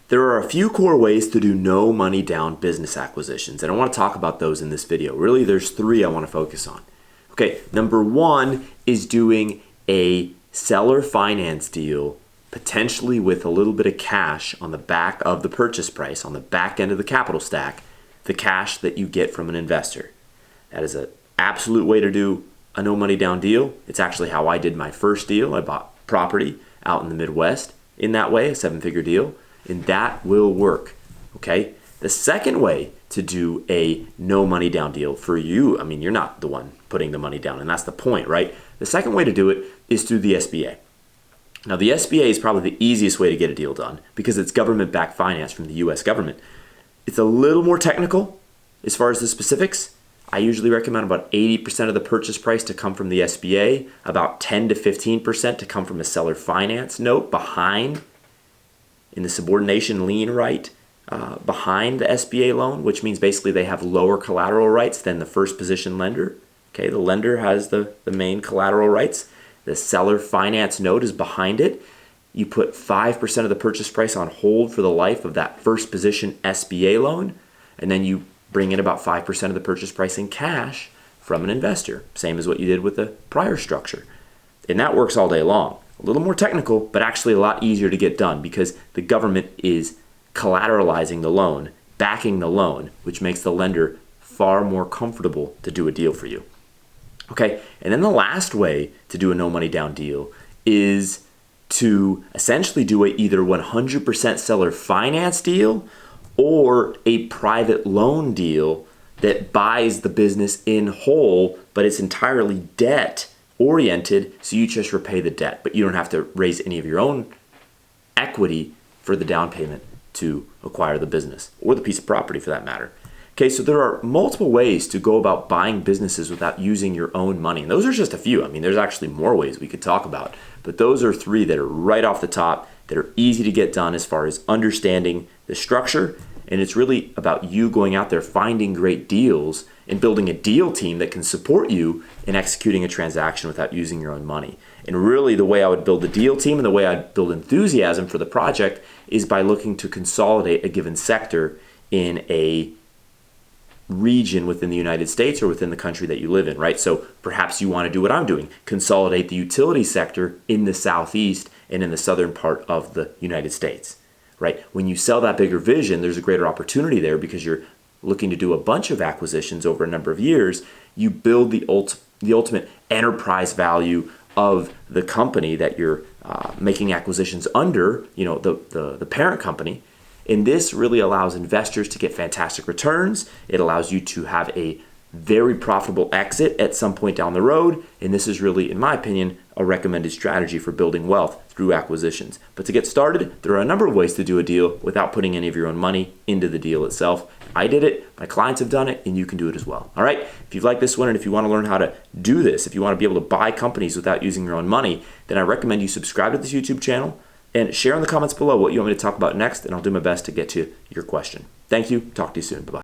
There are a few core ways to do no money down business acquisitions, and I want to talk about those in this video. Really, there's three I want to focus on. Okay, number one is doing a seller finance deal, potentially with a little bit of cash on the back of the purchase price, on the back end of the capital stack, the cash that you get from an investor. That is an absolute way to do a no money down deal. It's actually how I did my first deal. I bought property out in the Midwest in that way, a 7-figure deal. And that will work, okay? The second way to do a no money down deal for you, I mean, you're not the one putting the money down, and that's the point, right? The second way to do it is through the SBA. Now, the SBA is probably the easiest way to get a deal done because it's government-backed finance from the US government. It's a little more technical as far as the specifics. I usually recommend about 80% of the purchase price to come from the SBA, about 10 to 15% to come from a seller finance note behind in the subordination lien right behind the SBA loan, which means basically they have lower collateral rights than the first position lender. Okay, the lender has the main collateral rights. The seller finance note is behind it. You put 5% of the purchase price on hold for the life of that first position SBA loan, and then you bring in about 5% of the purchase price in cash from an investor, same as what you did with the prior structure. And that works all day long. A little more technical, but actually a lot easier to get done because the government is collateralizing the loan, backing the loan, which makes the lender far more comfortable to do a deal for you. Okay, and then the last way to do a no money down deal is to essentially do a either 100% seller finance deal or a private loan deal that buys the business in whole, but it's entirely debt oriented, so you just repay the debt, but you don't have to raise any of your own equity for the down payment to acquire the business or the piece of property for that matter. Okay, so there are multiple ways to go about buying businesses without using your own money. And those are just a few. I mean, there's actually more ways we could talk about, but those are three that are right off the top that are easy to get done as far as understanding the structure. And it's really about you going out there, finding great deals and building a deal team that can support you in executing a transaction without using your own money. And really the way I would build the deal team and the way I'd build enthusiasm for the project is by looking to consolidate a given sector in a region within the United States or within the country that you live in, right? So perhaps you want to do what I'm doing, consolidate the utility sector in the Southeast and in the southern part of the United States. Right? When you sell that bigger vision, there's a greater opportunity there because you're looking to do a bunch of acquisitions over a number of years. You build the ultimate enterprise value of the company that you're making acquisitions under, the parent company. And this really allows investors to get fantastic returns. It allows you to have a very profitable exit at some point down the road. And this is really, in my opinion, a recommended strategy for building wealth through acquisitions. But to get started, there are a number of ways to do a deal without putting any of your own money into the deal itself. I did it, my clients have done it, and you can do it as well. All right, if you've liked this one and if you want to learn how to do this, if you want to be able to buy companies without using your own money, then I recommend you subscribe to this YouTube channel and share in the comments below what you want me to talk about next, and I'll do my best to get to your question. Thank you. Talk to you soon. Bye-bye.